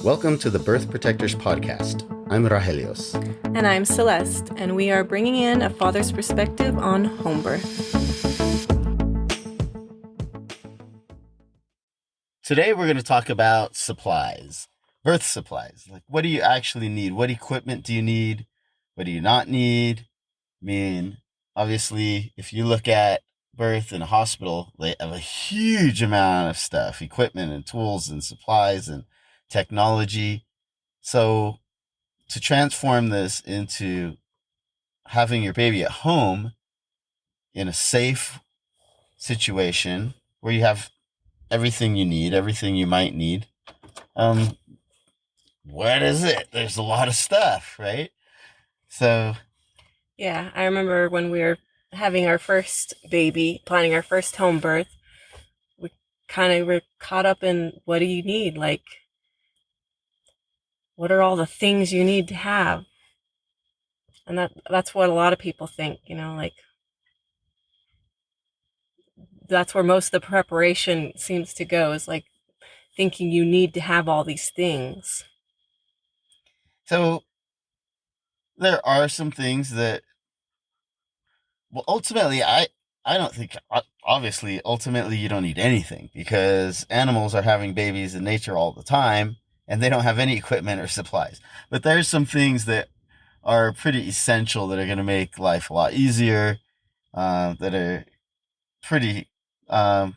Welcome to the Birth Protectors Podcast. I'm Rahelios. And I'm Celeste, and we are bringing in a father's perspective on home birth. Today we're going to talk about supplies, birth supplies. Like, what do you actually need? What equipment do you need? What do you not need? I mean, obviously, if you look at birth in a hospital, they have a huge amount of stuff, equipment and tools and supplies and technology. So to transform this into having your baby at home in a safe situation where you have everything you need, everything you might need, what is it? There's a lot of stuff, right? So yeah, I remember when we were having our first baby, planning our first home birth, we kind of were caught up in, what do you need? Like, what are all the things you need to have? And that's what a lot of people think, like, that's where most of the preparation seems to go, is like thinking you need to have all these things. So there are some things that, well, ultimately, I don't think, obviously, ultimately you don't need anything, because animals are having babies in nature all the time and they don't have any equipment or supplies. But there's some things that are pretty essential that are going to make life a lot easier, that are pretty, that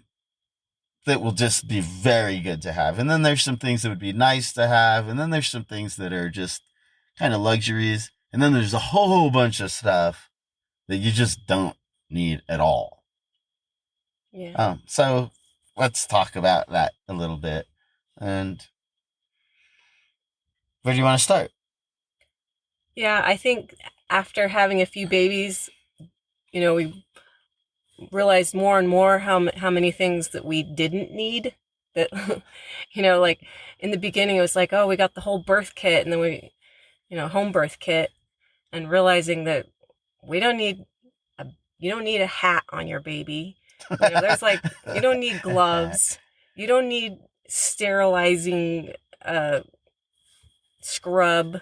will just be very good to have. And then there's some things that would be nice to have. And then there's some things that are just kind of luxuries. And then there's a whole bunch of stuff that you just don't need at all. Yeah. So let's talk about that a little bit. And where do you want to start? Yeah, I think after having a few babies, we realized more and more how many things that we didn't need. That, like in the beginning, it was like, oh, we got the whole birth kit, and then we, home birth kit, and realizing that you don't need a hat on your baby. There's like, you don't need gloves. You don't need sterilizing scrub.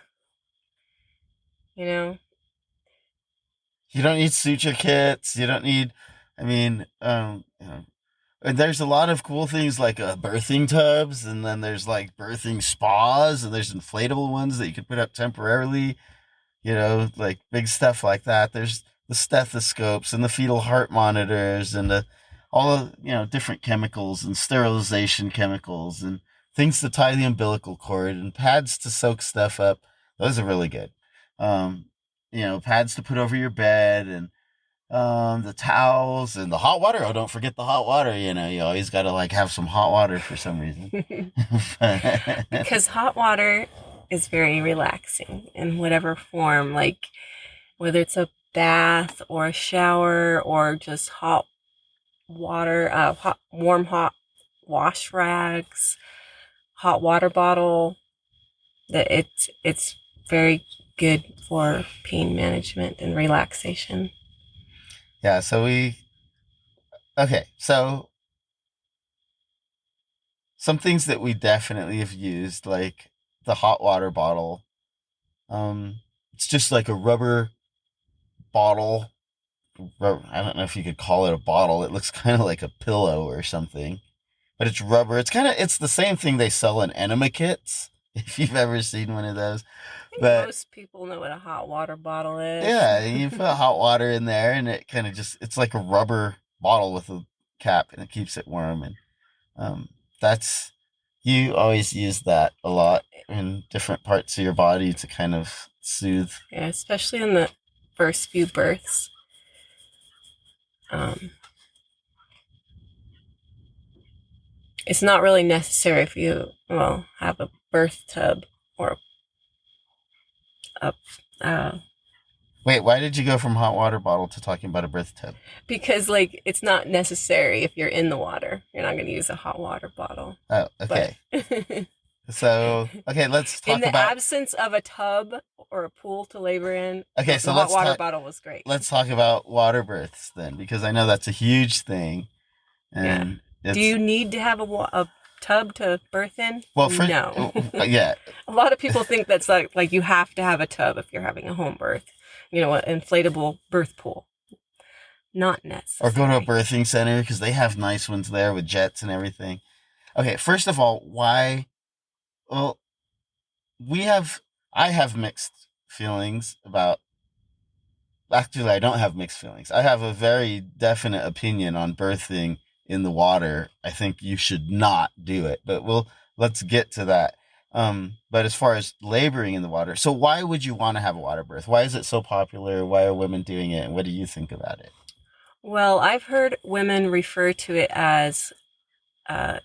You don't need suture kits. You don't need, and there's a lot of cool things like birthing tubs, and then there's like birthing spas, and there's inflatable ones that you can put up temporarily, like big stuff like that. There's the stethoscopes and the fetal heart monitors and all of, different chemicals and sterilization chemicals and things to tie the umbilical cord and pads to soak stuff up. Those are really good. Pads to put over your bed, and the towels and the hot water. Oh, don't forget the hot water. You always got to like have some hot water for some reason. Because hot water is very relaxing in whatever form, like whether it's a bath or a shower or just hot water, warm hot wash rags, hot water bottle. That it's very good for pain management and relaxation. Yeah, so some things that we definitely have used, like the hot water bottle. It's just like a rubber bottle. I don't know if you could call it a bottle. It looks kind of like a pillow or something, but it's rubber. It's the same thing they sell in enema kits, if you've ever seen one of those. I think most people know what a hot water bottle is. Yeah, you put hot water in there, and it kind of it's like a rubber bottle with a cap, and it keeps it warm. And you always use that a lot in different parts of your body to kind of soothe. Yeah, especially in the first few births. It's not really necessary if you have a birth tub or Wait, why did you go from hot water bottle to talking about a birth tub? Because it's not necessary if you're in the water. You're not going to use a hot water bottle. Oh, okay. So, okay, let's talk about... In the absence of a tub or a pool to labor in, okay, so the hot water bottle was great. Let's talk about water births then, because I know that's a huge thing. And do you need to have a tub to birth in? Well, No. yeah. A lot of people think that's like you have to have a tub if you're having a home birth, an inflatable birth pool. Not Or go to a necessary. birthing center because they have nice ones there with jets and everything. Okay, first of all, why? Well, we have. I have mixed feelings about. Actually, I don't have mixed feelings. I have a very definite opinion on birthing in the water. I think you should not do it, but let's get to that. But as far as laboring in the water, so why would you want to have a water birth? Why is it so popular? Why are women doing it? And what do you think about it? Well, I've heard women refer to it as uh,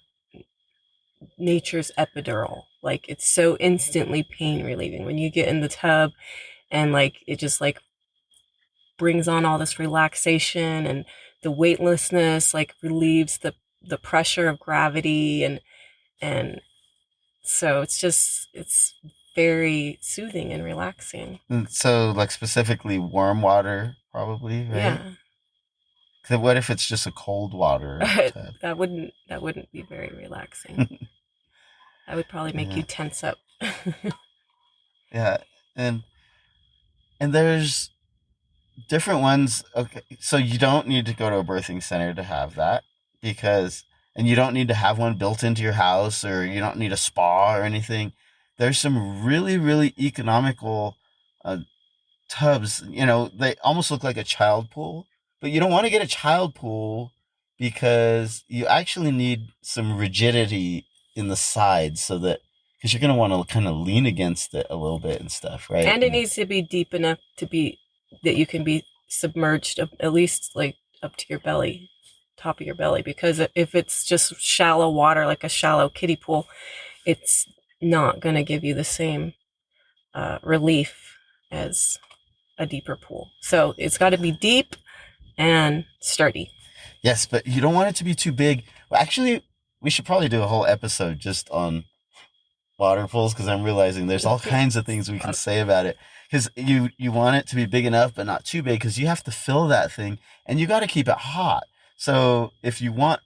nature's epidural. Like it's so instantly pain relieving when you get in the tub and like it just like brings on all this relaxation and the weightlessness like relieves the pressure of gravity and so it's very soothing and relaxing. And so, like specifically warm water, probably, right? Yeah. 'Cause what if it's just a cold water tub? That wouldn't be very relaxing. That would probably make you Yeah, tense up. yeah, and there's different ones. Okay, so you don't need to go to a birthing center to have that because, and you don't need to have one built into your house, or you don't need a spa or anything. There's some really, really economical uh, tubs. They almost look like a child pool, but you don't want to get a child pool because you actually need some rigidity in the sides so that because you're going to want to kind of lean against it a little bit and stuff, right? And it needs to be deep enough to be that you can be submerged at least like up to your belly, top of your belly, because if it's just shallow water like a shallow kiddie pool, it's not going to give you the same relief as a deeper pool. So it's got to be deep and sturdy. Yes, but you don't want it to be too big. Well, actually, we should probably do a whole episode just on water pools because I'm realizing there's all kinds of things we can say about it. Because you want it to be big enough but not too big because you have to fill that thing and you got to keep it hot. So if you want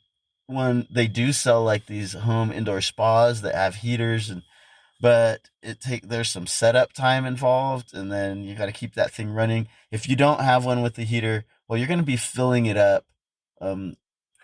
one, they do sell like these home indoor spas that have heaters but there's some setup time involved and then you got to keep that thing running. If you don't have one with the heater, well, you're going to be filling it up. Um,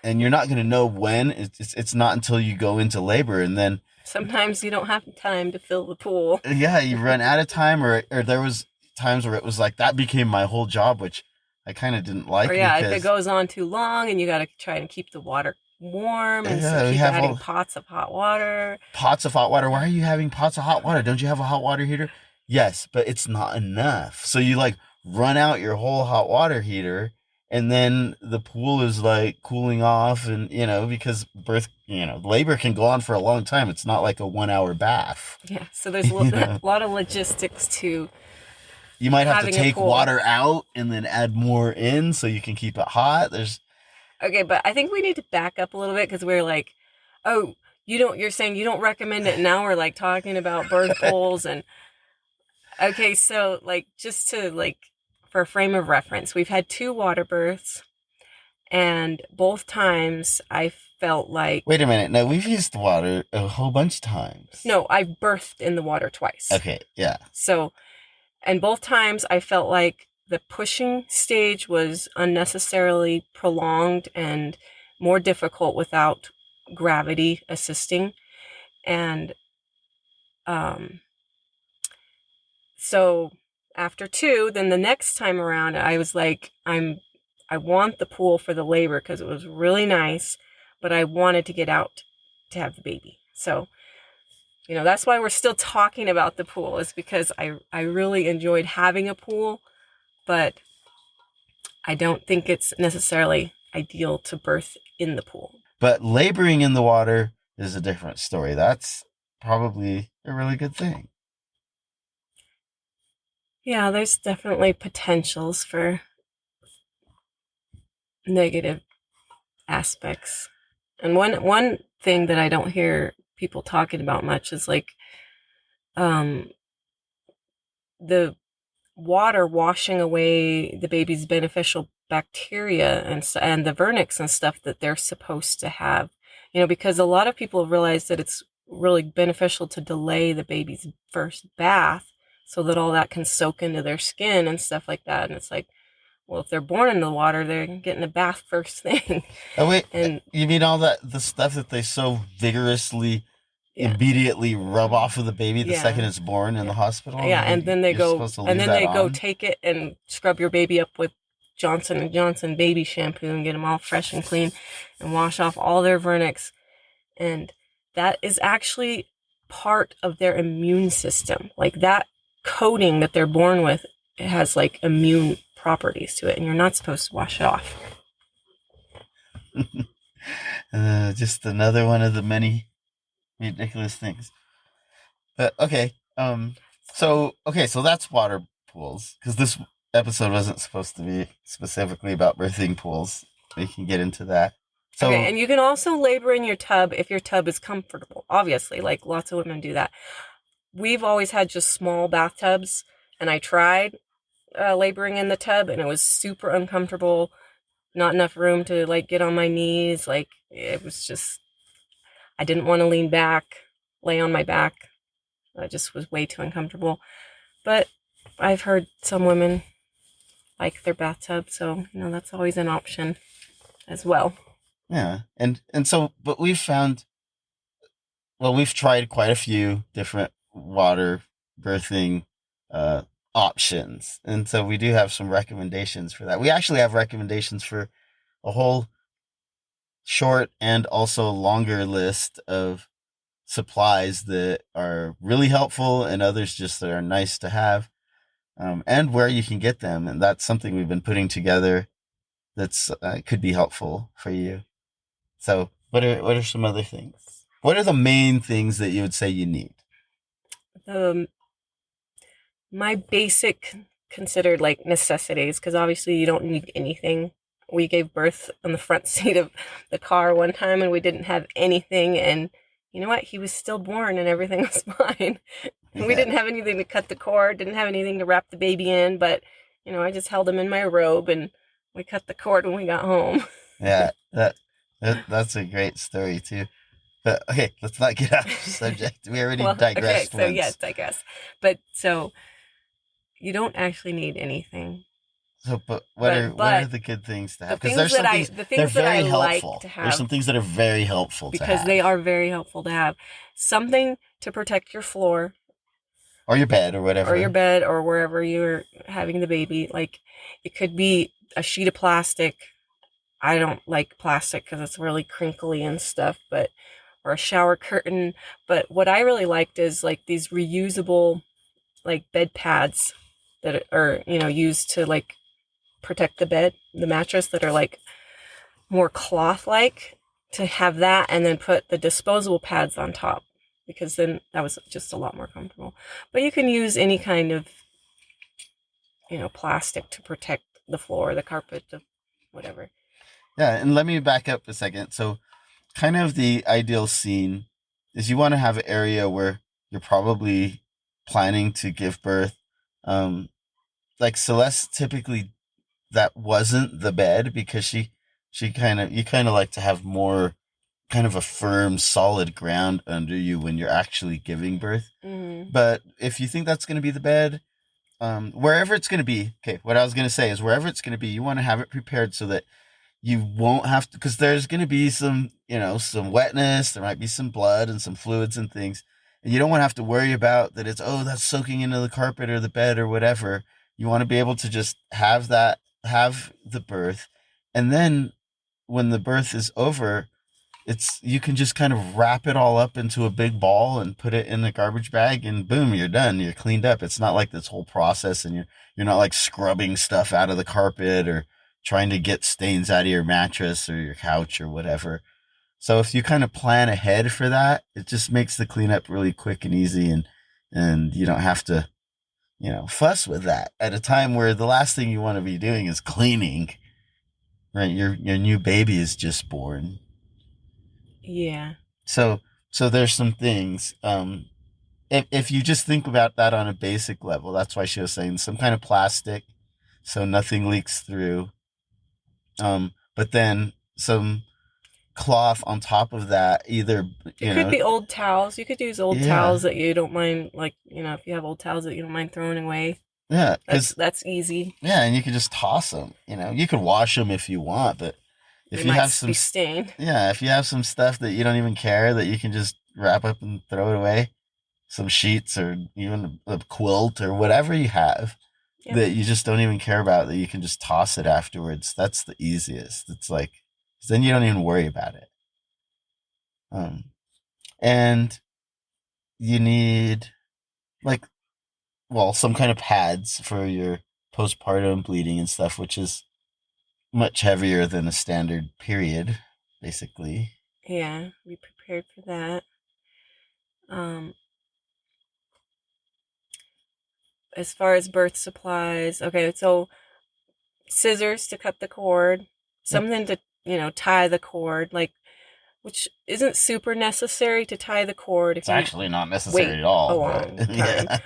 and you're not going to know when. It's not until you go into labor and then Sometimes you don't have time to fill the pool. yeah, you run out of time, or there was times where it was like that became my whole job, which I kind of didn't Or like yeah, if it because goes on too long and you got to try and keep the water warm and so we keep have adding all pots of hot water. pots of hot water. Why are you having pots of hot water? Don't you have a hot water heater? Yes, but it's not enough. So you like run out your whole hot water heater, and then the pool is like cooling off, and because labor can go on for a long time. It's not like a 1 hour bath. Yeah, so there's a lot of logistics to You might have to having a take pool. water out and then add more in so you can keep it hot. Okay, but I think we need to back up a little bit because we're like, oh, you're saying you don't recommend it. Now we're like talking about birth pools and okay, so like just to like for a frame of reference, we've had 2 water births and both times I felt like Wait a minute. No, we've used water a whole bunch of times. no, I've birthed in the water twice. Okay, yeah. So, and both times I felt like the pushing stage was unnecessarily prolonged and more difficult without gravity assisting. And so after 2, then the next time around, I was like, I want the pool for the labor because it was really nice, but I wanted to get out to have the baby. So, that's why we're still talking about the pool is because I really enjoyed having a pool, but I don't think it's necessarily ideal to birth in the pool. But laboring in the water is a different story. That's probably a really good thing. Yeah, there's definitely potentials for negative aspects. And one thing that I don't hear people talking about much is like the water washing away the baby's beneficial bacteria and the vernix and stuff that they're supposed to have Because a lot of people have realized that it's really beneficial to delay the baby's first bath so that all that can soak into their skin and stuff like that. And it's like, well, if they're born in the water, they're getting a bath first thing. Oh wait, And you mean all the stuff that they so vigorously yeah, immediately rub off of the baby the second yeah, it's born in yeah, the hospital? yeah. You're supposed to leave And then that they go on? take it and scrub your baby up with Johnson and Johnson baby shampoo and get them all fresh and clean and wash off all their vernix. And that is actually part of their immune system. Like that coating that they're born with, it has like immune properties to it, and you're not supposed to wash it off. Just another one of the many ridiculous things. But okay, so that's water pools because this episode wasn't supposed to be specifically about birthing pools. We can get into that. Okay, So and you can also labor in your tub if your tub is comfortable. Obviously, like lots of women do that. We've always had just small bathtubs, and I tried laboring in the tub, and it was super uncomfortable. Not enough room to like get on my knees. Like it was just, I didn't want to lean back, lay on my back. I just was way too uncomfortable. But I've heard some women like their bathtub, so that's always an option as well. yeah, and so but we've tried quite a few different water birthing uh, options, and so we do have some recommendations for that. We actually have recommendations for a whole short and also longer list of supplies that are really helpful and others just that are nice to have, and where you can get them. And that's something we've been putting together that's could be helpful for you. So, what are some other things? What are the main things that you would say you need? Um, my basic considered like necessities, because obviously you don't need anything. We gave birth on the front seat of the car one time and we didn't have anything, and you know what? He was still born and everything was fine. We Yeah, didn't have anything to cut the cord, didn't have anything to wrap the baby in, but I just held him in my robe and we cut the cord when we got home. yeah, that's a great story too. But okay, let's not get off the subject. We already Well, okay, digressed so yes, once. I guess. But so you don't actually need anything. So, but what are But the good things to the have? Because things there's some that things the they're things that I very like helpful. to There's have, some things that are very helpful to because they have, are very helpful to have, something to protect your floor or your bed or or your whatever. bed or wherever you're having the baby. Like it could be a sheet of plastic. I don't like plastic because it's really crinkly and stuff, but or a shower curtain. But what I really liked is like these reusable like bed pads that are used to like protect the mattress, that are like more cloth like, to have that and then put the disposable pads on top, because then that was just a lot more comfortable. But you can use any kind of plastic to protect the floor, the carpet, the whatever. Yeah, and let me back up a second. So, kind of the ideal scene is you want to have an area where you're probably planning to give birth. Um, like Celeste typically that wasn't the bed because she kind of you kind of like to have more kind of a firm solid ground under you when you're actually giving birth. Mm-hmm. But if you think that's going to be the bed, wherever it's going to be, okay, what I was going to say is wherever it's going to be, you want to have it prepared so that you won't have to, because there's going to be some, some wetness, there might be some blood and some fluids and things. And you don't want to have to worry about that it's, oh, that's soaking into the carpet or the bed or whatever. You want to be able to just have the birth. And then when the birth is over, you can just kind of wrap it all up into a big ball and put it in a garbage bag and boom, you're done. You're cleaned up. It's not like this whole process and you're not like scrubbing stuff out of the carpet or trying to get stains out of your mattress or your couch or whatever. So if you kind of plan ahead for that, it just makes the cleanup really quick and easy, and you don't have to, fuss with that at a time where the last thing you want to be doing is cleaning. Right? Your new baby is just born. Yeah. So there's some things. If you just think about that on a basic level, that's why she was saying some kind of plastic, so nothing leaks through. But then some cloth on top of that, either, It could be old towels. You could use old yeah, towels that you don't mind, like, if you have old towels that you don't mind throwing away. yeah, That's because, that's easy. yeah, and you could just toss them. You could wash them if you want, but They if you might have some, be stained. yeah, if you have some stuff that you don't even care that you can just wrap up and throw it away, some sheets or even a quilt or whatever you have Yep. that you just don't even care about, that you can just toss it afterwards. That's the easiest. It's like, then you don't even worry about it. Um, and you need, like, well, some kind of pads for your postpartum bleeding and stuff, which is much heavier than a standard period, basically. Yeah, be prepared for that. Um, as far as birth supplies, okay, so scissors to cut the cord, Yep. something to, tie the cord, like, which isn't super necessary to tie the cord It's if you actually not necessary wait at a all, but long time. yeah.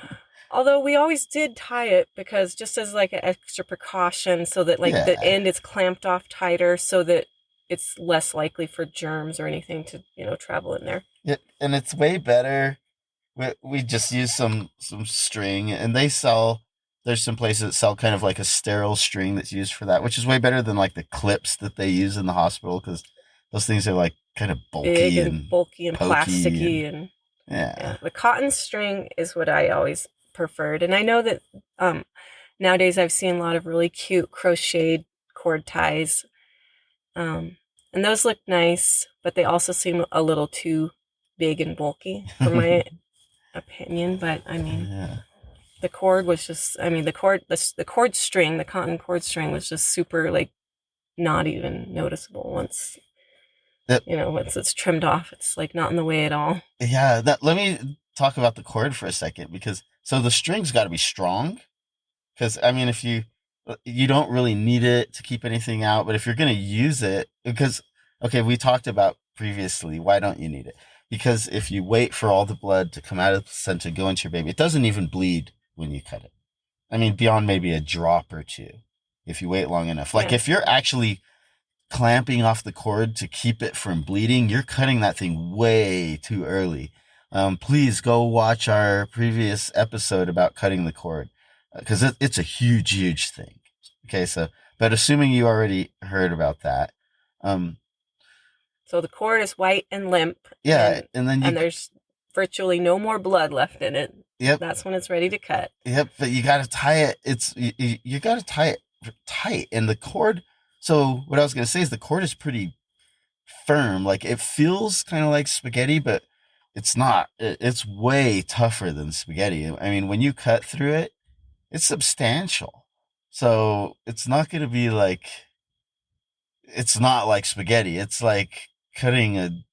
Although we always did tie it because just as like an extra precaution so that like the Yeah. end is clamped off tighter so that it's less likely for germs or anything to, travel in there. Yeah, and it's way better. We just use some string, and they sell. There's some places that sell kind of like a sterile string that's used for that, which is way better than like the clips that they use in the hospital, because those things are like kind of Big bulky and and bulky and pokey plasticky and and yeah. yeah, the cotton string is what I always preferred. And I know that nowadays I've seen a lot of really cute crocheted cord ties. And those look nice, but they also seem a little too big and bulky for my opinion. But I mean, Yeah. the cord was just, I mean, the cord string, the cotton cord string was just super, like, not even noticeable once, That, once it's trimmed off. It's like not in the way at all. yeah. That. Let me talk about the cord for a second, because so the string's got to be strong. Because I mean, if you don't really need it to keep anything out, but if you're going to use it, because okay, we talked about previously, why don't you need it? Because if you wait for all the blood to come out of the placenta, go into your baby, it doesn't even bleed when you cut it. I mean, beyond maybe a drop or two, if you wait long enough. Like Yeah. if you're actually clamping off the cord to keep it from bleeding, you're cutting that thing way too early. Please go watch our previous episode about cutting the cord, because it's a huge, huge thing. Okay, so, but assuming you already heard about that, um, So the cord is white and limp. yeah, and then and there's virtually no more blood left in it. Yep, That's when it's ready to cut. yep, but you got to tie it. You got to tie it tight, and the cord. So what I was gonna say is the cord is pretty firm. Like it feels kind of like spaghetti, but it's not. It's way tougher than spaghetti. I mean, when you cut through it, it's substantial. So it's not going to be like, it's not like spaghetti. It's like cutting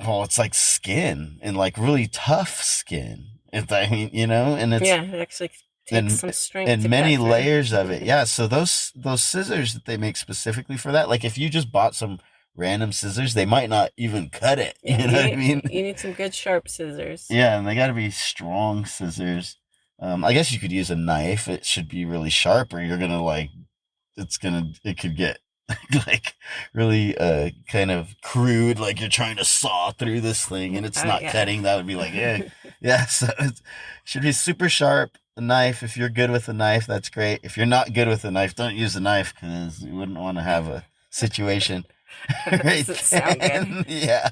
well, it's like skin, and like really tough skin. I mean, and it's, Yeah, it actually takes some strength and to many cut through. layers of it. Yeah. So those scissors that they make specifically for that, like if you just bought some random scissors, they might not even cut it. Yeah, You know what I mean? You need some good sharp scissors. Yeah, and they got to be strong scissors. I guess you could use a knife. It should be really sharp, or you're gonna like, it could get like really kind of crude, like you're trying to saw through this thing and it's not yeah. cutting. That would be like, yeah. So it should be super sharp. A knife. If you're good with a knife, that's great. If you're not good with a knife, don't use a knife, because you wouldn't want to have a situation. That Right doesn't sound good. Yeah,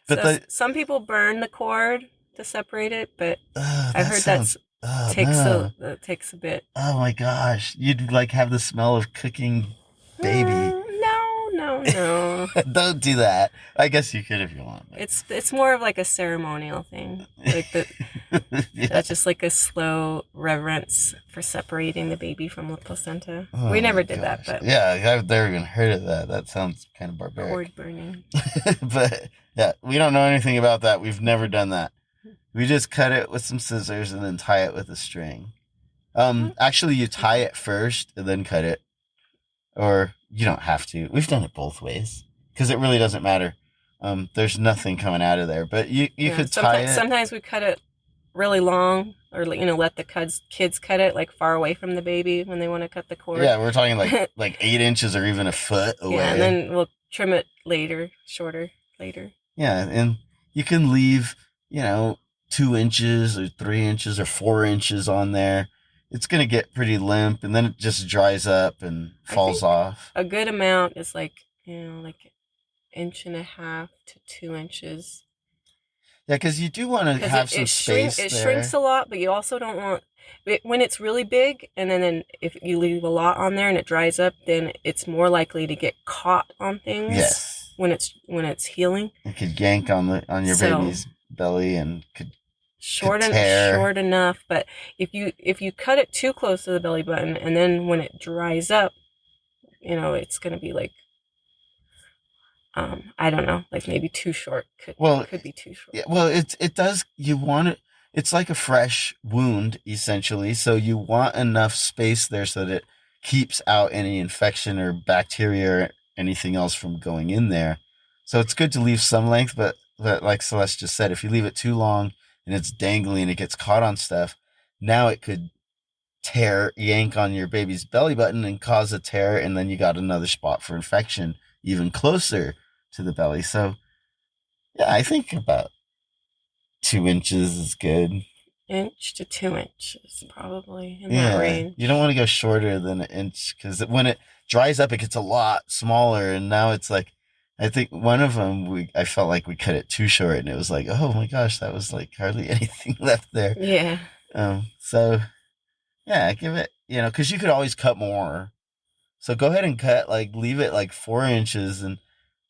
but So some people burn the cord to separate it, but I've heard sounds, that takes a bit. Oh my gosh, you'd like have the smell of cooking baby. No. Don't do that. I guess you could if you want. It's more of like a ceremonial thing. Like Yeah. that's just like a slow reverence for separating the baby from the placenta. Oh we my never did that, gosh. but Yeah, I've never even heard of that. That sounds kind of barbaric. cord burning. But yeah, we don't know anything about that. We've never done that. We just cut it with some scissors and then tie it with a string. Actually, you tie it first and then cut it, or you don't have to. We've done it both ways because it really doesn't matter. There's nothing coming out of there, but you could tie it. Sometimes we cut it really long, or let the kids cut it like far away from the baby when they want to cut the cord. Yeah, we're talking like 8 inches or even a foot away. Yeah, and then we'll trim it later, shorter later. Yeah, and you can leave, 2 inches or 3 inches or 4 inches on there. It's gonna get pretty limp, and then it just dries up and I think falls off. a good amount is like, like 1.5 to 2 inches. Yeah, because you do want to Because have some space it shrinks there. a lot, but you also don't want when it's really big, and then if you leave a lot on there and it dries up, then it's more likely to get caught on things Yes, when it's healing. it could yank on your So baby's belly and could tear. short enough, but if you cut it too close to the belly button, and then when it dries up, it's gonna be like, I don't know, like maybe too short. Could be too short. Yeah, well, it does. You want it. It's like a fresh wound essentially, so you want enough space there so that it keeps out any infection or bacteria or anything else from going in there. So it's good to leave some length, but like Celeste just said, if you leave it too long and it's dangling and it gets caught on stuff, now it could yank on your baby's belly button and cause a tear, and then you got another spot for infection even closer to the belly. So yeah, I think about 2 inches is good. 1 to 2 inches, probably in that Yeah, range. you don't want to go shorter than an inch because when it dries up, it gets a lot smaller. And now it's like, I think one of them, I felt like we cut it too short, and it was like, oh my gosh, that was like hardly anything left there. Yeah. So yeah, give it, because you could always cut more. So go ahead and leave it like 4 inches, and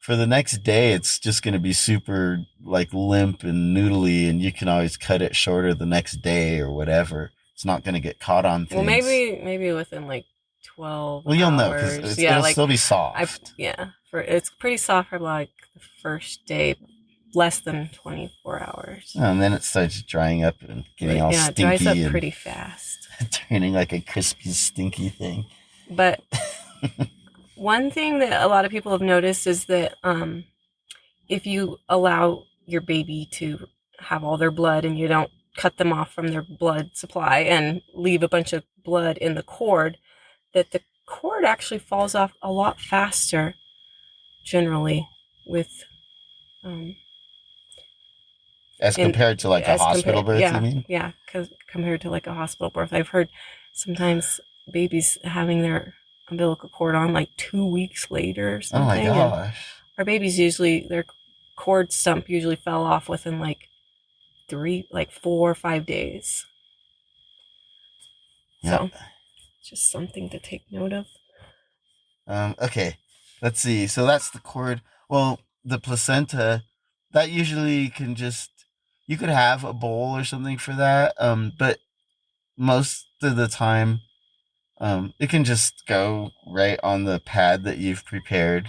for the next day, it's just going to be super like limp and noodly, and you can always cut it shorter the next day or whatever. It's not going to get caught on things. Well, maybe within like 12 Well, you'll know hours. because Yeah, it'll like still be soft. it's pretty soft for like the first day, less than 24 hours. And then it starts drying up and getting all it dries stinky up and pretty fast. turning like a crispy, stinky thing. But one thing that a lot of people have noticed is that if you allow your baby to have all their blood and you don't cut them off from their blood supply and leave a bunch of blood in the cord, that the cord actually falls off a lot faster generally with as compared to like a hospital birth, yeah, you mean? Yeah, because compared to like a hospital birth, I've heard sometimes babies having their umbilical cord on like 2 weeks later or something. Oh my gosh. Our babies their cord stump usually fell off within like 4 or 5 days. Yep. So just something to take note of. Okay, let's see. So that's the cord. Well, the placenta, that usually you could have a bowl or something for that. But most of the time, it can just go right on the pad that you've prepared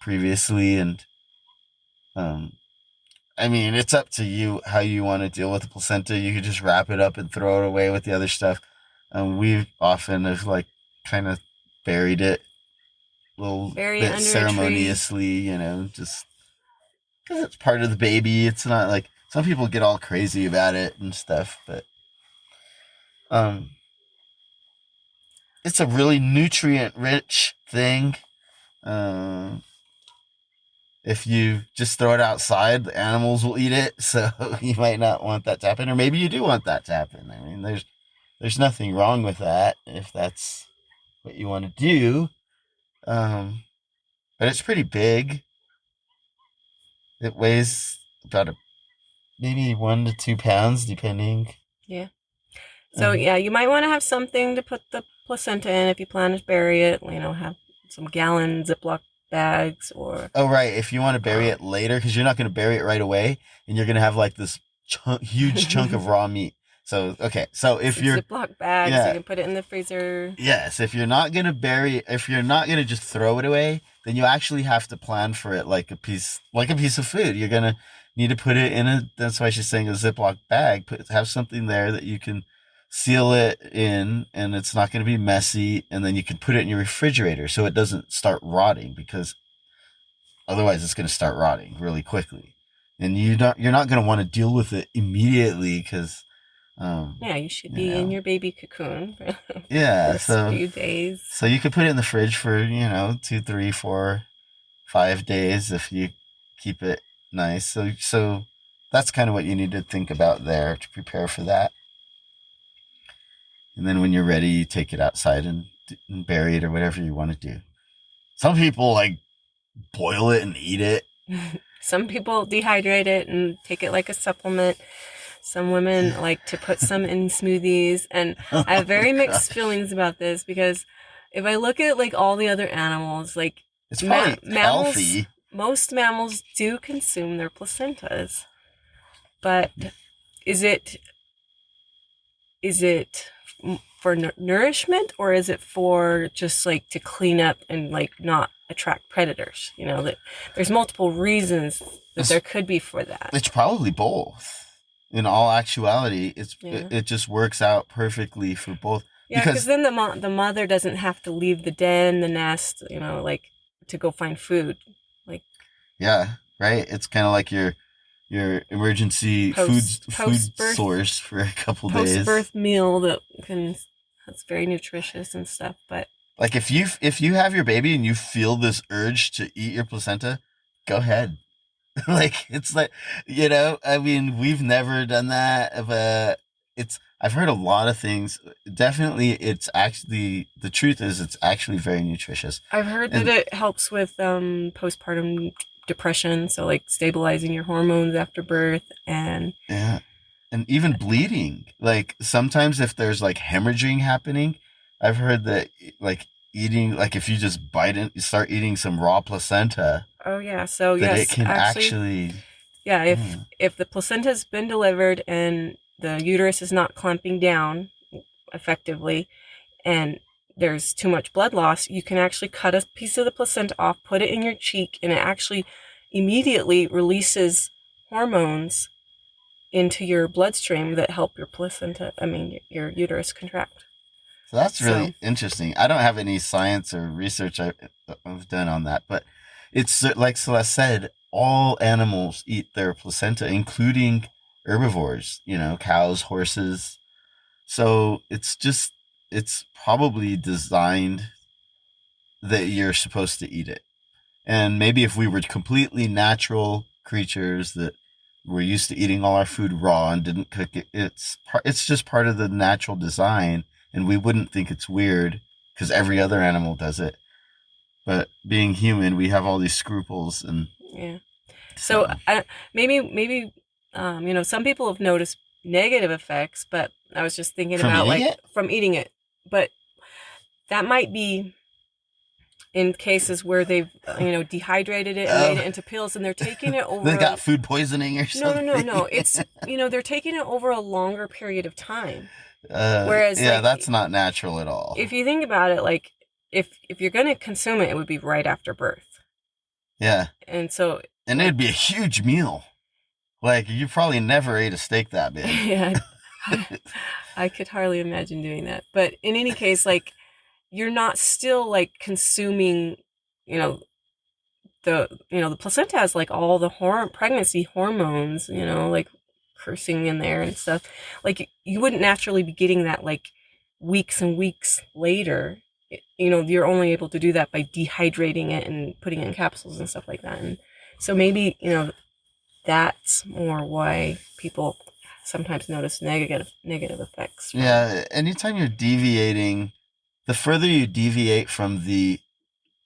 previously, and I mean, it's up to you how you want to deal with the placenta. You could just wrap it up and throw it away with the other stuff. We often have like kind of buried it a little bit ceremoniously, just because it's part of the baby. It's not like some people get all crazy about it and stuff, but it's a really nutrient rich thing. If you just throw it outside, the animals will eat it. So you might not want that to happen, or maybe you do want that to happen. I mean, there's nothing wrong with that if that's what you want to do. But it's pretty big. It weighs about maybe 1 to 2 pounds, depending. Yeah. So yeah, you might want to have something to put the placenta in if you plan to bury it. Have some gallon Ziploc bags or. Oh right, if you want to bury it later, because you're not going to bury it right away, and you're going to have like this huge chunk of raw meat. So okay, so if you're Ziploc bags, you can put it in the freezer. Yes, if you're not going to just throw it away, then you actually have to plan for it like a piece of food. You're going to need to put it in that's why she's saying a Ziploc bag. Have something there that you can seal it in, and it's not going to be messy, and then you can put it in your refrigerator so it doesn't start rotting, because otherwise it's going to start rotting really quickly, and you're not going to want to deal with it immediately because you should be in your baby cocoon for the first few days. So you could put it in the fridge for 2, 3, 4 5 days if you keep it nice. So that's kind of what you need to think about there to prepare for that. And then when you're ready, you take it outside and bury it or whatever you want to do. Some people like boil it and eat it. Some people dehydrate it and take it like a supplement. Some women like to put some in smoothies. And I have very mixed feelings about this because if I look at like all the other animals, like it's probably mammals, healthy. Most mammals do consume their placentas. But is it for nourishment, or is it for just like to clean up and like not attract predators? You know, that there's multiple reasons that there could be for that. It's probably both. In all actuality, it just works out perfectly for both. Yeah, because then the mother doesn't have to leave the den, the nest, you know, like to go find food. Like, yeah, right. It's kind of like your emergency food source for a couple days. Post-birth meal that's very nutritious and stuff. But like if you have your baby and you feel this urge to eat your placenta, go ahead. Like it's like, you know, I mean, we've never done that, but I've heard a lot of things. Definitely, it's actually, the truth is it's actually very nutritious. I've heard that it helps with postpartum depression, so like stabilizing your hormones after birth, and even bleeding. Like sometimes if there's like hemorrhaging happening, I've heard that like eating, like if you just start eating some raw placenta. Oh yeah, so yes, it can actually yeah, if the placenta's been delivered and the uterus is not clamping down effectively and there's too much blood loss, you can actually cut a piece of the placenta off, put it in your cheek, and it actually immediately releases hormones into your bloodstream that help your uterus contract. So that's really interesting. I don't have any science or research I've done on that, but it's like Celeste said, all animals eat their placenta, including herbivores, you know, cows, horses. So it's probably designed that you're supposed to eat it. And maybe if we were completely natural creatures that were used to eating all our food raw and didn't cook it, it's just part of the natural design, and we wouldn't think it's weird because every other animal does it. But being human, we have all these scruples, and So maybe you know, some people have noticed negative effects, but I was just thinking from eating it. But that might be in cases where they've dehydrated it and made it into pills, and they're taking it over. They got food poisoning or something. No. It's they're taking it over a longer period of time. Whereas that's not natural at all. If you think about it, like if you're going to consume it, it would be right after birth. Yeah. And it'd be a huge meal. Like you probably never ate a steak that big. Yeah. I could hardly imagine doing that. But in any case, like you're not still like consuming, the placenta has like all the pregnancy hormones, like cursing in there and stuff. Like you wouldn't naturally be getting that like weeks and weeks later. You're only able to do that by dehydrating it and putting it in capsules and stuff like that. And so maybe, that's more why people sometimes notice negative effects. Yeah. Anytime you're deviating, the further you deviate from the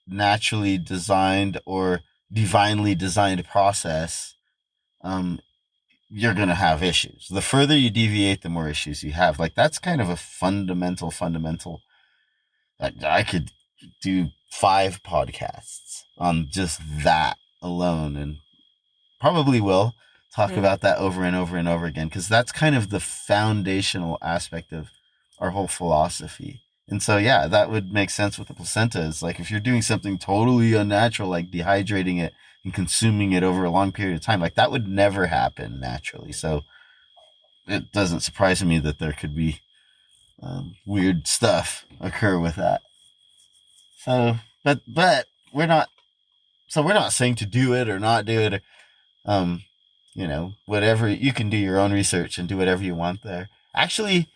naturally designed or divinely designed process, you're going to have issues. The further you deviate, the more issues you have. Like that's kind of a fundamental. I could do 5 podcasts on just that alone, and probably will talk about that over and over and over again, because that's kind of the foundational aspect of our whole philosophy. And so, yeah, that would make sense with the placenta. It's like if you're doing something totally unnatural, like dehydrating it and consuming it over a long period of time, like that would never happen naturally. So it doesn't surprise me that there could be weird stuff occur with that. So, but we're not saying to do it or not do it. Whatever, you can do your own research and do whatever you want there. Actually,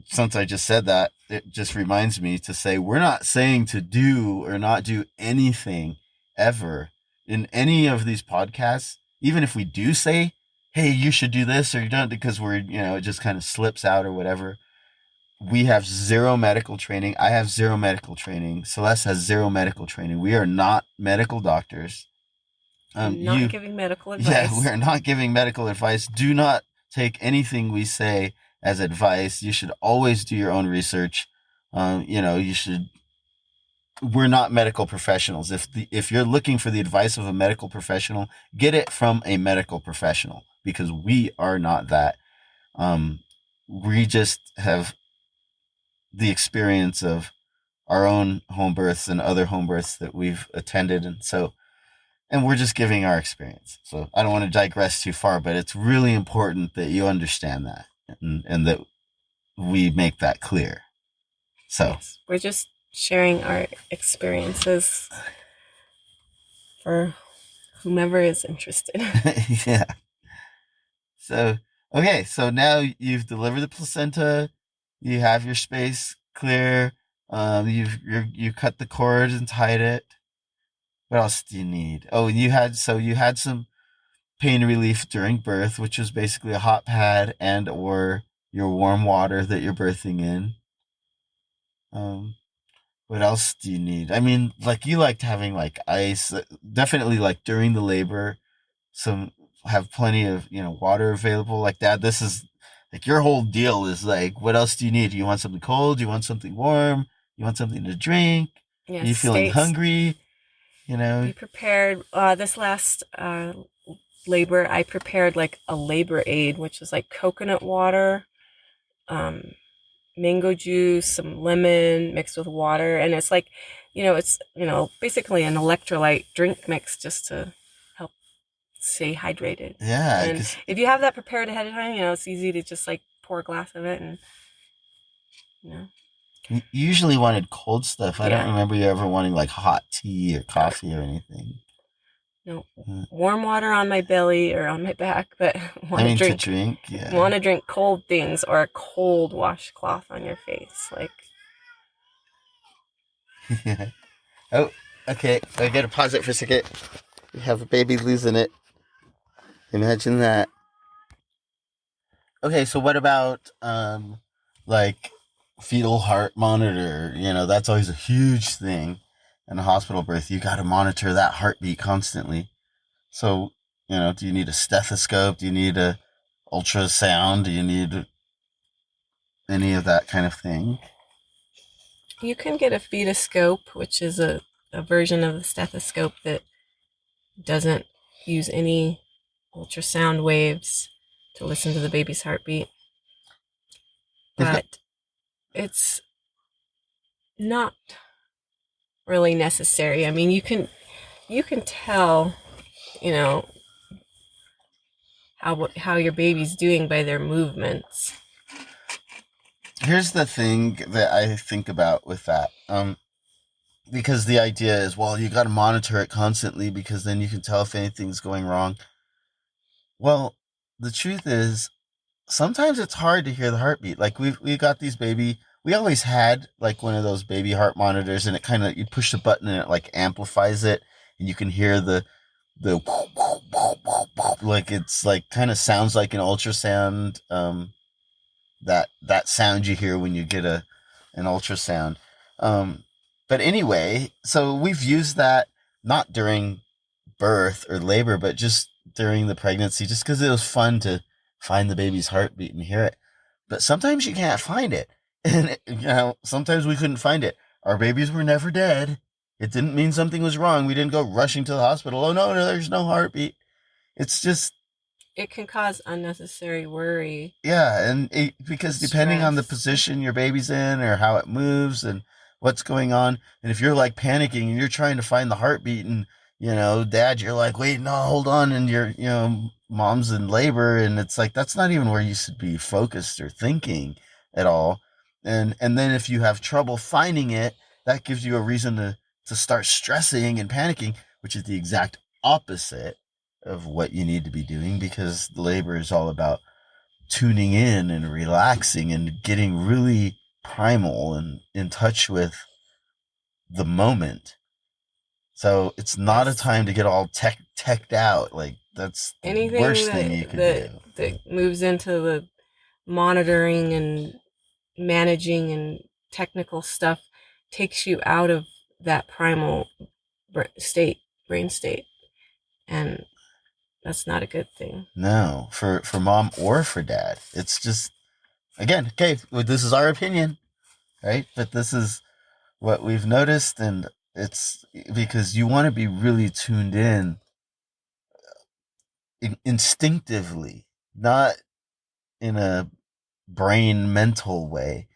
since I just said that, it just reminds me to say we're not saying to do or not do anything ever in any of these podcasts, even if we do say, hey, you should do this or you don't, because we're, it just kind of slips out or whatever. We have zero medical training. I have zero medical training. Celeste has zero medical training. We are not medical doctors. Not giving medical Yeah, we advice. are not giving medical advice. Do not take anything we say as advice. You should always do your own research. You should. We're not medical professionals. If you're looking for the advice of a medical professional, get it from a medical professional because we are not that. We just have the experience of our own home births and other home births that we've attended, and we're just giving our experience. So I don't want to digress too far, but it's really important that you understand that and that we make that clear. So yes, we're just sharing our experiences for whomever is interested. yeah. So okay, so now you've delivered the placenta, you have your space clear, you cut the cord and tied it. What else do you need? Oh, you had some pain relief during birth, which was basically a hot pad and or your warm water that you're birthing in. Um, what else do you need? I mean, like you liked having like ice, definitely like during the labor, some have plenty of, water available like that. This is like your whole deal is like, what else do you need? Do you want something cold? Do you want something warm? You want something to drink? Are Yes, you feeling hungry? be prepared. This last labor, I prepared like a labor aid, which is like coconut water, mango juice, some lemon mixed with water, and it's like, it's basically an electrolyte drink mix just to help stay hydrated. Yeah, And because if you have that prepared ahead of time, it's easy to just like pour a glass of it and you know. you usually wanted cold stuff. I don't Yeah. remember you ever wanting like hot tea or coffee or anything. No, warm water on my belly or on my back, but I mean, to drink, yeah. want to drink cold things or a cold washcloth on your face, like. yeah. Oh, okay. I gotta pause it for a second. We have a baby losing it. Imagine that. Okay, so what about like fetal heart monitor? That's always a huge thing in a hospital birth. You got to monitor that heartbeat constantly. So, do you need a stethoscope? Do you need a ultrasound? Do you need any of that kind of thing? You can get a fetoscope, which is a version of the stethoscope that doesn't use any ultrasound waves to listen to the baby's heartbeat. But it's not really necessary. I mean, you can tell, you know, how your baby's doing by their movements. Here's the thing that I think about with that. Because the idea is, well, you got to monitor it constantly because then you can tell if anything's going wrong. Well, the truth is, sometimes it's hard to hear the heartbeat. Like we got these baby. We always had like one of those baby heart monitors, and it kind of you push the button and it like amplifies it, and you can hear the like it's like kind of sounds like an ultrasound. That sound you hear when you get an ultrasound. Um, but anyway, so we've used that not during birth or labor, but just during the pregnancy, just because it was fun to find the baby's heartbeat and hear it. But sometimes you can't find it, and sometimes we couldn't find it. Our babies were never dead. It didn't mean something was wrong. We didn't go rushing to the hospital. Oh no, there's no heartbeat. It's just It can cause unnecessary worry. yeah, and because depending on the position your baby's in or how it moves and what's going on, and if you're like panicking and you're trying to find the heartbeat, and dad, you're like, wait, no, hold on, and mom's in labor, and it's like that's not even where you should be focused or thinking at all, and then if you have trouble finding it, that gives you a reason to start stressing and panicking, which is the exact opposite of what you need to be doing because labor is all about tuning in and relaxing and getting really primal and in touch with the moment. So it's not a Yes. time to get all teched out. Like that's the Anything worst thing you could do. that moves into the monitoring and managing and technical stuff takes you out of that primal brain state, and that's not a good thing. No, for mom or for dad. It's just, again, okay, this is our opinion, right? But this is what we've noticed, and it's because you want to be really tuned in instinctively, not in a brain mental way.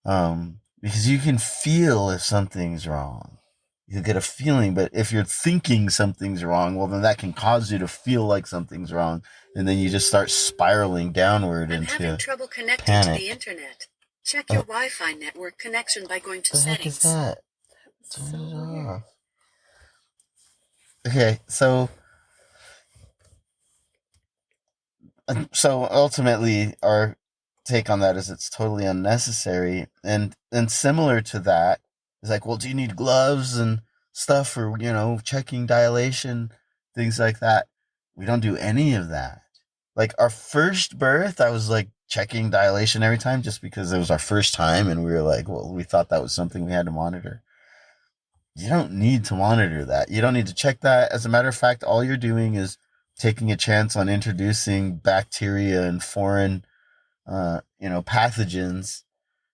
Because you can feel if something's wrong. You get a feeling, but if you're thinking something's wrong, well, then that can cause you to feel like something's wrong, and then you just start spiraling downward I'm into having trouble connecting panic. to the internet. Check your Wi-Fi network connection by going to settings. The heck is that? Turn it off. Okay, so ultimately, our take on that is it's totally unnecessary, and similar to that is like, well, do you need gloves and stuff for checking dilation, things like that? We don't do any of that. Like our first birth, I was like checking dilation every time just because it was our first time, and we were like, well, we thought that was something we had to monitor. You don't need to monitor that. You don't need to check that. As a matter of fact, all you're doing is taking a chance on introducing bacteria and foreign pathogens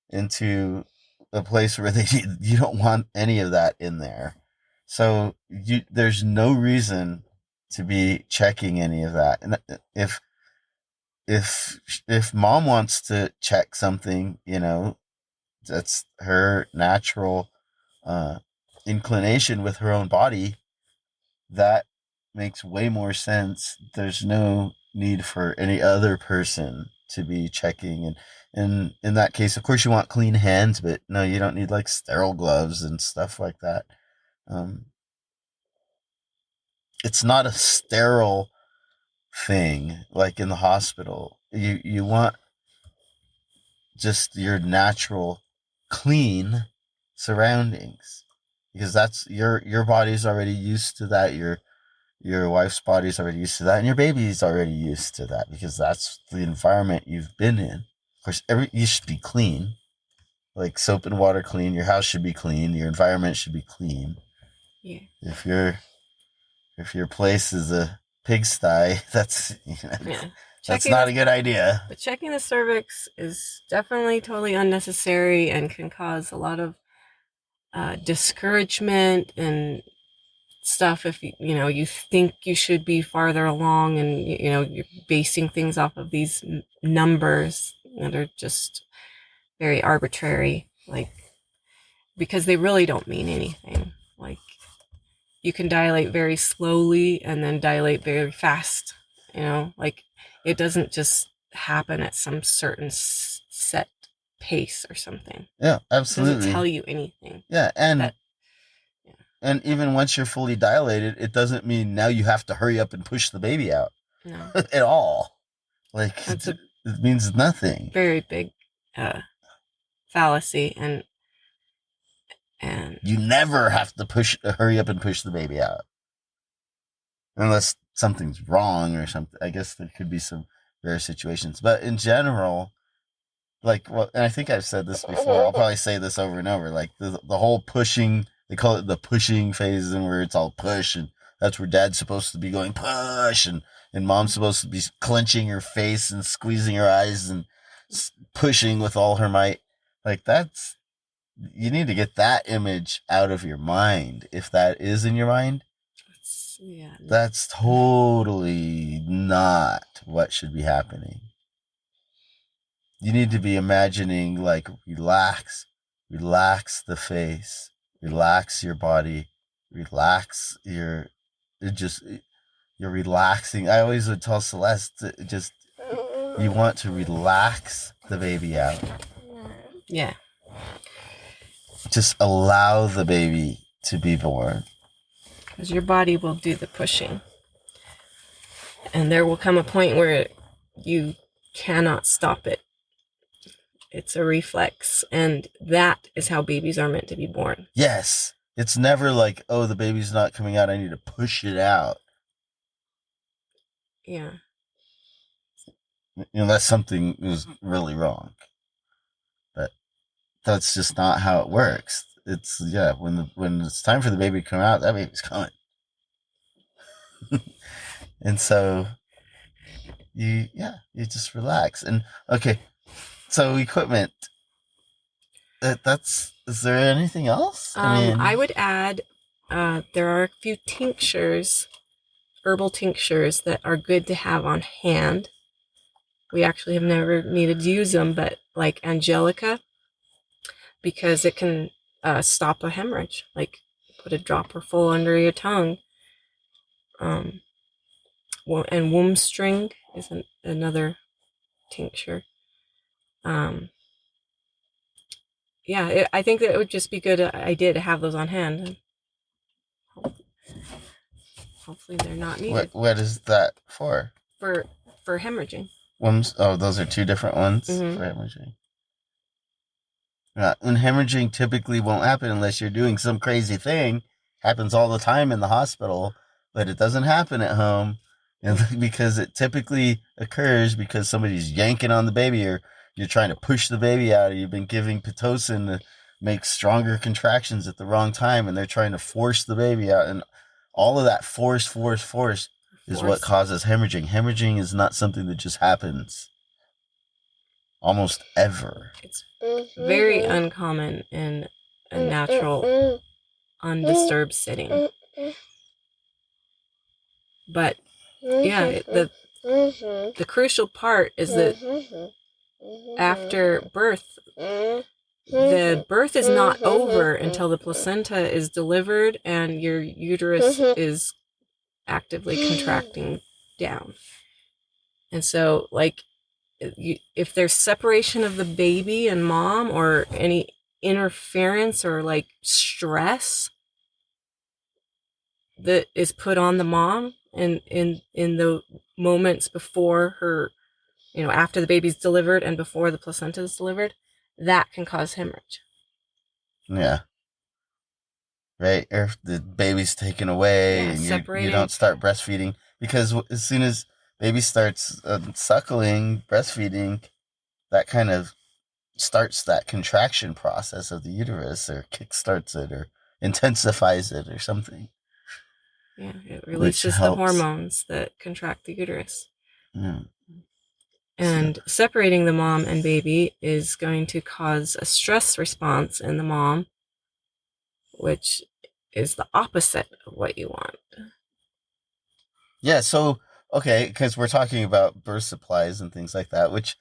into a place where you don't want any of that in there. So there's no reason to be checking any of that. And if mom wants to check something, that's her natural inclination with her own body. That makes way more sense. There's no need for any other person to be checking, and in that case, of course, you want clean hands, but no, you don't need like sterile gloves and stuff like that. It's not a sterile thing like in the hospital. You want just your natural, clean surroundings, because that's your body's already used to that. Your wife's body's already used to that, and your baby's already used to that, because that's the environment you've been in. Of course, you should be clean, like soap and water clean. Your house should be clean. Your environment should be clean. Yeah. If your place is a pigsty, that's that's not a good idea. But checking the cervix is definitely totally unnecessary and can cause a lot of discouragement and stuff if you think you should be farther along, and you're basing things off of these numbers that are just very arbitrary, like, because they really don't mean anything. Like, you can dilate very slowly and then dilate very fast, like it doesn't just happen at some certain set pace or something. Yeah, absolutely. It doesn't tell you anything. Yeah, and even once you're fully dilated, it doesn't mean now you have to hurry up and push the baby out. No. At all. Like, it means nothing. Very big fallacy, and you never have to hurry up and push the baby out. Unless something's wrong or something. I guess there could be some rare situations. But in general, and I think I've said this before, I'll probably say this over and over, like the whole pushing, they call it the pushing phase, and where it's all push, and that's where dad's supposed to be going push, and mom's supposed to be clenching her face and squeezing her eyes and pushing with all her might. Like, you need to get that image out of your mind. If that is in your mind, that's totally not what should be happening. You need to be imagining, like, relax the face, relax your body, relax you're relaxing. I always would tell Celeste, you want to relax the baby out. Yeah. Just allow the baby to be born. Because your body will do the pushing. And there will come a point where you cannot stop it. It's a reflex. And that is how babies are meant to be born. Yes. It's never like, oh, the baby's not coming out, I need to push it out. Yeah. That's something is really wrong. But that's just not how it works. It's when it's time for the baby to come out, that baby's coming. And so you just relax. And okay, so equipment. Is there anything else? I would add there are a few tinctures, herbal tinctures that are good to have on hand. We actually have never needed to use them, but like Angelica, because it can stop a hemorrhage. Like put a dropper full under your tongue. And womb string is another tincture. I think that it would just be good idea to have those on hand. Hopefully they're not needed. What is that for? For hemorrhaging. Those are two different ones for hemorrhaging. And hemorrhaging typically won't happen unless you're doing some crazy thing. Happens all the time in the hospital, but it doesn't happen at home, because it typically occurs because somebody's yanking on the baby, or you're trying to push the baby out, or you've been giving Pitocin to make stronger contractions at the wrong time, and they're trying to force the baby out, and all of that force is what causes hemorrhaging. Hemorrhaging is not something that just happens almost ever. It's very uncommon in a natural, undisturbed setting. But the crucial part is that after birth, the birth is not over until the placenta is delivered and your uterus is actively contracting down. And so, like, if there's separation of the baby and mom, or any interference or like stress that is put on the mom in the moments before her, after the baby's delivered and before the placenta is delivered, that can cause hemorrhage. Yeah. Right? Or if the baby's taken away and you don't start breastfeeding, because as soon as baby starts suckling, breastfeeding, that kind of starts that contraction process of the uterus, or kickstarts it, or intensifies it, or something. Yeah, it releases the hormones that contract the uterus. Yeah. And separating the mom and baby is going to cause a stress response in the mom, which is the opposite of what you want. Yeah, so, okay, because we're talking about birth supplies and things like that, which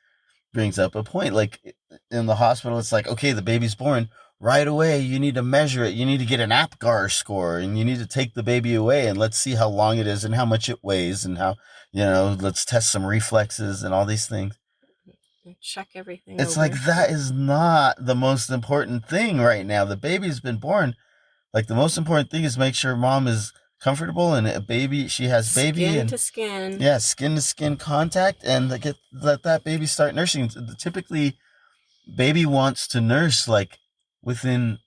brings up a point. Like, in the hospital, it's like, okay, the baby's born. Right away, you need to measure it. You need to get an APGAR score, and you need to take the baby away, and let's see how long it is and how much it weighs, and how, let's test some reflexes and all these things. Check everything. It's like, that is not the most important thing right now. The baby's been born. Like, the most important thing is make sure mom is comfortable, and she has baby. Skin to skin. Yeah, skin to skin contact, and let that baby start nursing. Typically, baby wants to nurse like within,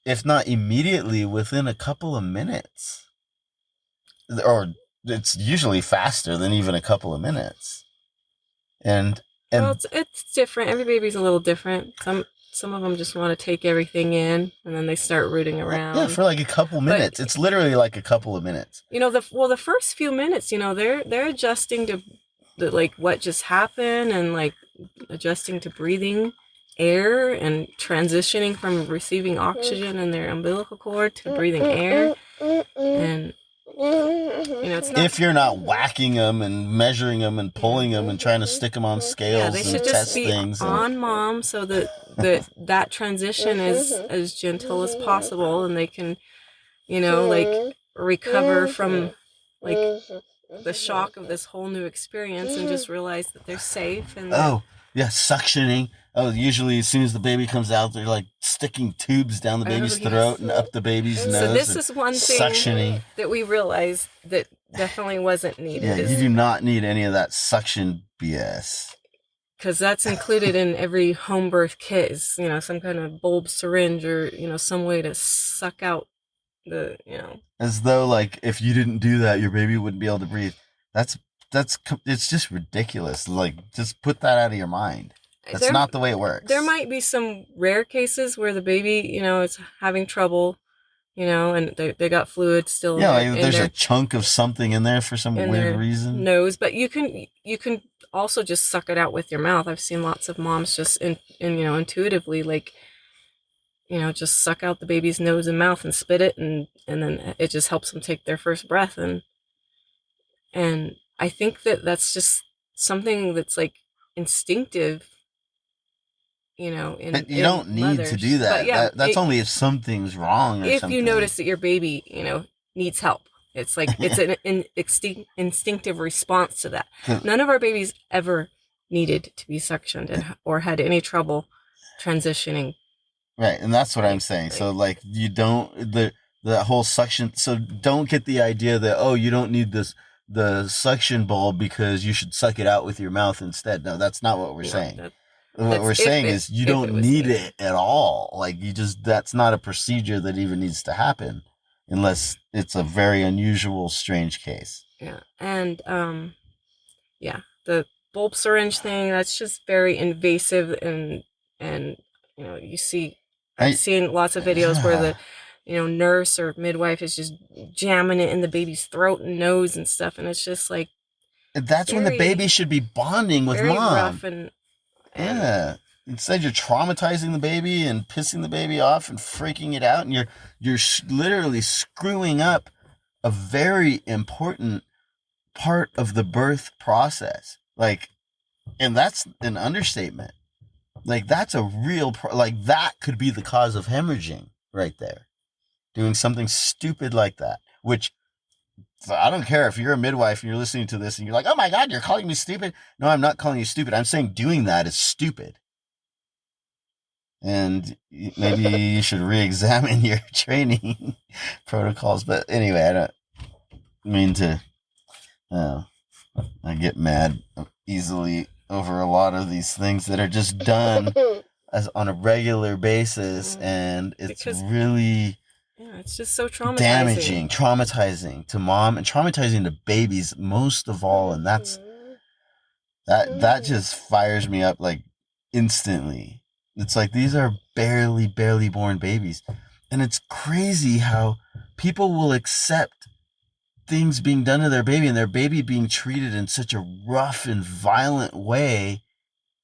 if not immediately, within a couple of minutes. Or it's usually faster than even a couple of minutes. And well, it's different. Every baby's a little different. Some of them just want to take everything in, and then they start rooting around. Yeah, for like a couple minutes. It's literally like a couple of minutes. The first few minutes, they're adjusting to like what just happened, and like adjusting to breathing air and transitioning from receiving oxygen in their umbilical cord to breathing air. And it's not, if you're not whacking them and measuring them and pulling them and trying to stick them on scales, they should and just test be things on mom, so that transition is as gentle as possible, and they can like recover from like the shock of this whole new experience, and just realize that they're safe. And suctioning. Usually as soon as the baby comes out, they're like sticking tubes down the baby's throat and up the baby's nose. So this is one thing suctioning that we realized that definitely wasn't needed. Yeah, you do not need any of that suction BS. because that's included in every home birth kit is, some kind of bulb syringe or, some way to suck out the, As though like if you didn't do that, your baby wouldn't be able to breathe. That's it's just ridiculous. Like just put that out of your mind. That's not the way it works. There might be some rare cases where the baby, is having trouble, and they got fluid still. Yeah, in like there's their, a chunk of something in there for some weird reason. Nose, but you can also just suck it out with your mouth. I've seen lots of moms just intuitively like, just suck out the baby's nose and mouth and spit it, and then it just helps them take their first breath. And I think that's just something that's like instinctive, but you don't need to do that. Yeah, that's only if something's wrong or if something. you notice that your baby, needs help. It's like it's an instinctive response to that. None of our babies ever needed to be suctioned or had any trouble transitioning. Right, and that's what I'm saying. So like you don't the whole suction. So don't get the idea that you don't need the suction bulb because you should suck it out with your mouth instead. No, that's not what we're saying. What we're saying is you don't need it at all. Like that's not a procedure that even needs to happen unless it's a very unusual, strange case. Yeah. And, the bulb syringe thing, that's just very invasive and, I've seen lots of videos where the, nurse or midwife is just jamming it in the baby's throat and nose and stuff. And it's just like, that's when the baby should be bonding with mom. Rough and yeah. Instead, you're traumatizing the baby and pissing the baby off and freaking it out, and you're literally screwing up a very important part of the birth process. Like, and that's an understatement. Like, that's a real like that could be the cause of hemorrhaging right there. Doing something stupid like that, which I don't care if you're a midwife and you're listening to this and you're like, oh my God, you're calling me stupid. No, I'm not calling you stupid. I'm saying doing that is stupid. And maybe you should re-examine your training protocols. But anyway, I don't mean to. I get mad easily over a lot of these things that are just done as on a regular basis, and it's really it's just so traumatizing, traumatizing to mom and traumatizing to babies most of all, and that just fires me up like instantly. It's like these are barely born babies. And it's crazy how people will accept things being done to their baby and their baby being treated in such a rough and violent way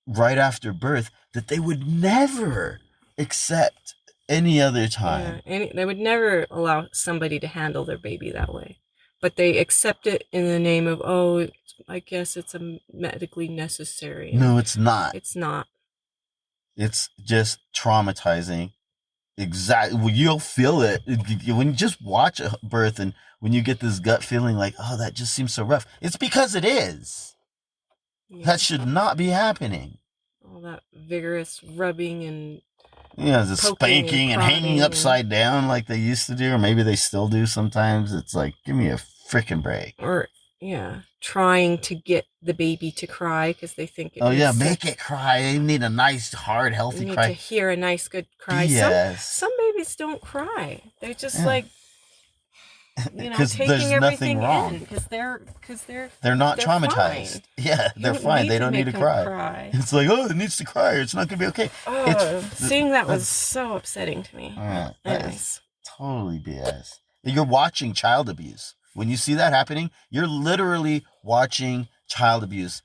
right after birth that they would never accept any other time. Yeah, they would never allow somebody to handle their baby that way. But they accept it in the name of, I guess it's medically necessary. No, it's not. It's not. It's just traumatizing. Exactly. Well, you'll feel it when you just watch a birth, and when you get this gut feeling like, that just seems so rough. It's because it is. Yeah. That should not be happening. All that vigorous rubbing and the spanking and hanging upside down like they used to do, or maybe they still do sometimes. It's like, give me a freaking break. Or trying to get the baby to cry because they think make it cry. They need a nice, hard, healthy cry. To hear a nice, good cry. Yes. Some babies don't cry. They're just like, taking there's everything nothing wrong. Because they're not traumatized. Fine. Yeah, they're fine. They don't need to cry. It's like, it needs to cry. It's not going to be okay. Seeing that was so upsetting to me. That's totally BS. You're watching child abuse. When you see that happening, you're literally watching child abuse.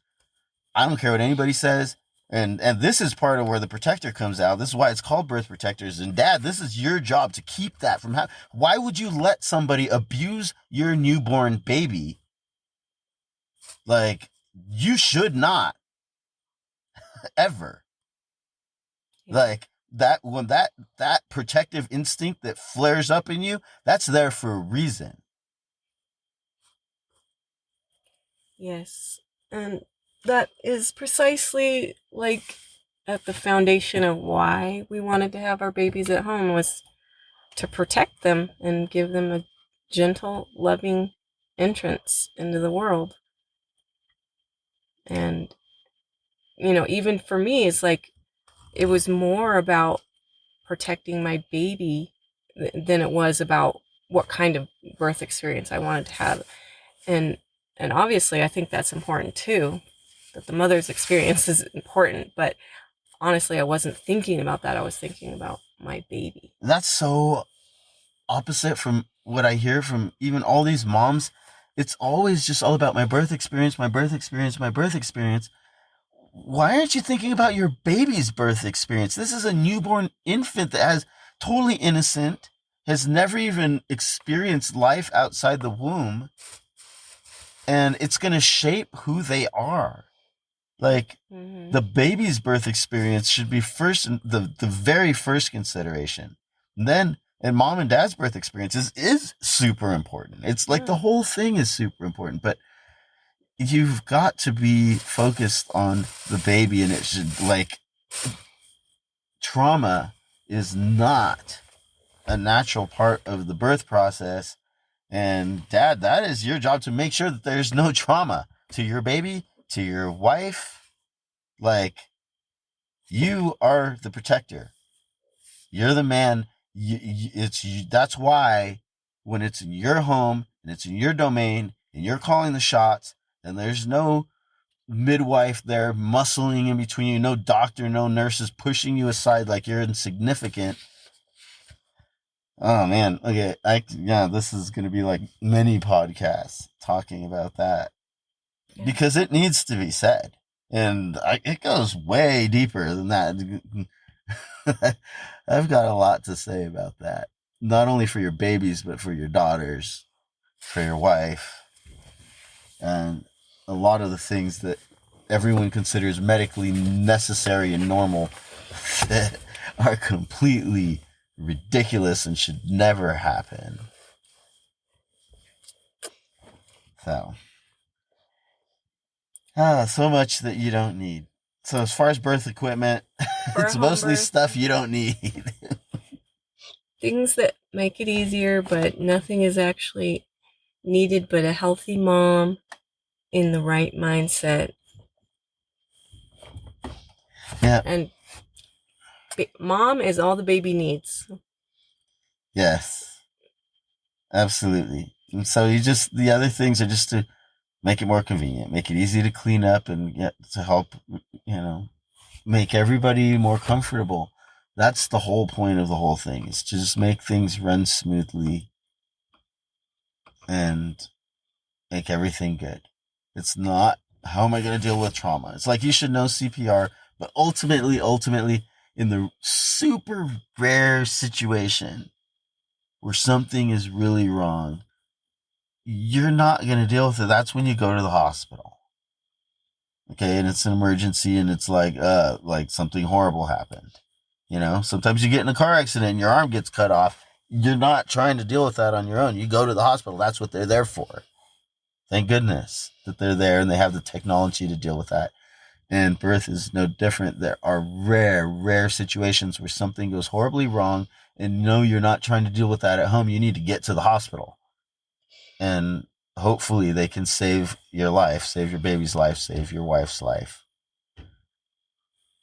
I don't care what anybody says. And this is part of where the protector comes out. This is why it's called birth protectors. And Dad, this is your job to keep that from happening. Why would you let somebody abuse your newborn baby? Like, you should not. Ever. Like, when that protective instinct that flares up in you, that's there for a reason. Yes. And that is precisely like at the foundation of why we wanted to have our babies at home, was to protect them and give them a gentle, loving entrance into the world. And even for me, it's like it was more about protecting my baby than it was about what kind of birth experience I wanted to have. And and obviously I think that's important too, that the mother's experience is important, but honestly I wasn't thinking about that. I was thinking about my baby. That's so opposite from what I hear from even all these moms. It's always just all about my birth experience, my birth experience, my birth experience. Why aren't you thinking about your baby's birth experience? This is a newborn infant that has totally innocent, has never even experienced life outside the womb, and it's going to shape who they are. Like, the baby's birth experience should be first, the very first consideration. And mom and dad's birth experience is super important. It's like the whole thing is super important, but you've got to be focused on the baby, and it should, like, trauma is not a natural part of the birth process. And dad, that is your job to make sure that there's no trauma to your baby, to your wife. Like, you are the protector. You're the man. That's why when it's in your home and it's in your domain and you're calling the shots, and there's no midwife there muscling in between you, no doctor, no nurses pushing you aside like you're insignificant. Oh man, okay, this is gonna be like many podcasts talking about that, because it needs to be said, and it goes way deeper than that. I've got a lot to say about that, not only for your babies, but for your daughters, for your wife, and a lot of the things that everyone considers medically necessary and normal that are completely ridiculous and should never happen. So much that you don't need. So as far as birth equipment, it's mostly stuff you don't need. Things that make it easier, but nothing is actually needed but a healthy mom in the right mindset. Yeah. And mom is all the baby needs. Yes. Absolutely. And so the other things are just to make it more convenient, make it easy to clean up, and to help, make everybody more comfortable. That's the whole point of the whole thing, is to just make things run smoothly and make everything good. It's not, how am I going to deal with trauma? It's like, you should know CPR, but ultimately, in the super rare situation where something is really wrong, you're not going to deal with it. That's when you go to the hospital. Okay, and it's an emergency, and it's like something horrible happened. Sometimes you get in a car accident and your arm gets cut off. You're not trying to deal with that on your own. You go to the hospital. That's what they're there for. Thank goodness that they're there and they have the technology to deal with that. And birth is no different. There are rare situations where something goes horribly wrong, and no, you're not trying to deal with that at home. You need to get to the hospital. And hopefully they can save your life, save your baby's life, save your wife's life.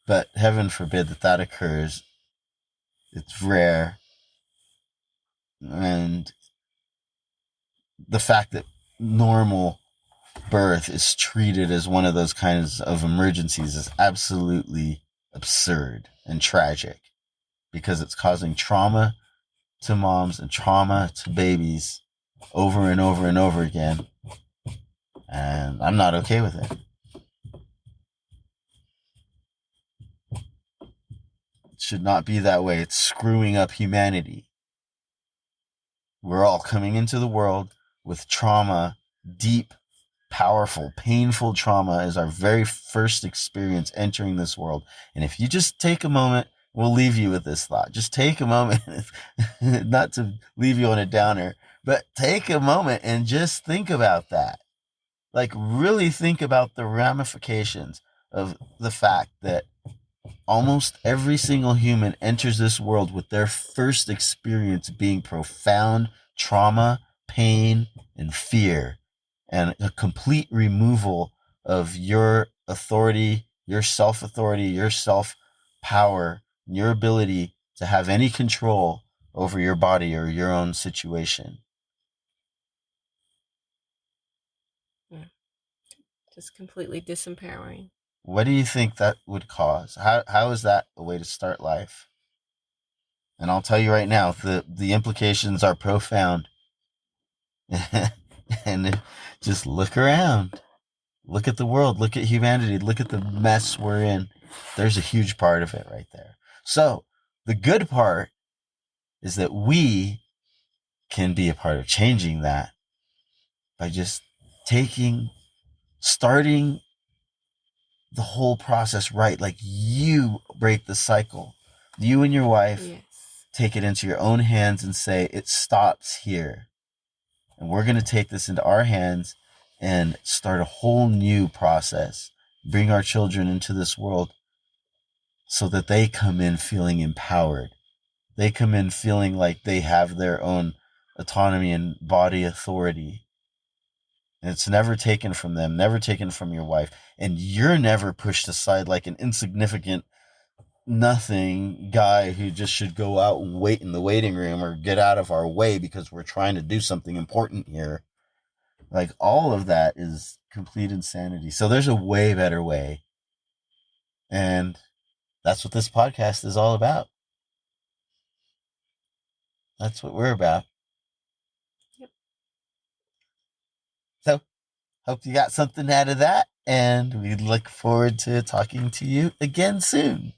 But heaven forbid that occurs. It's rare. And the fact that normal birth is treated as one of those kinds of emergencies is absolutely absurd and tragic, because it's causing trauma to moms and trauma to babies over and over and over again. And I'm not okay with it. It should not be that way. It's screwing up humanity. We're all coming into the world with trauma, deep, powerful, painful trauma as our very first experience entering this world. And if you just take a moment, we'll leave you with this thought. Just take a moment, not to leave you on a downer, but take a moment and just think about that. Like, really think about the ramifications of the fact that almost every single human enters this world with their first experience being profound trauma, pain, and fear, and a complete removal of your authority your self-authority, your self-power, your ability to have any control over your body or your own situation. Yeah. Just completely disempowering. What do you think that would cause? How is that a way to start life? And I'll tell you right now, the implications are profound. And just look around. Look at the world. Look at humanity. Look at the mess we're in. There's a huge part of it right there. So the good part is that we can be a part of changing that by just starting the whole process right. Like, you break the cycle. You and your wife take it into your own hands and say, it stops here. And we're going to take this into our hands and start a whole new process. Bring our children into this world so that they come in feeling empowered. They come in feeling like they have their own autonomy and body authority. And it's never taken from them, never taken from your wife. And you're never pushed aside like an insignificant nothing guy who just should go out and wait in the waiting room or get out of our way because we're trying to do something important here. Like, all of that is complete insanity. So there's a way better way. And that's what this podcast is all about. That's what we're about. Yep. So, hope you got something out of that. And we look forward to talking to you again soon.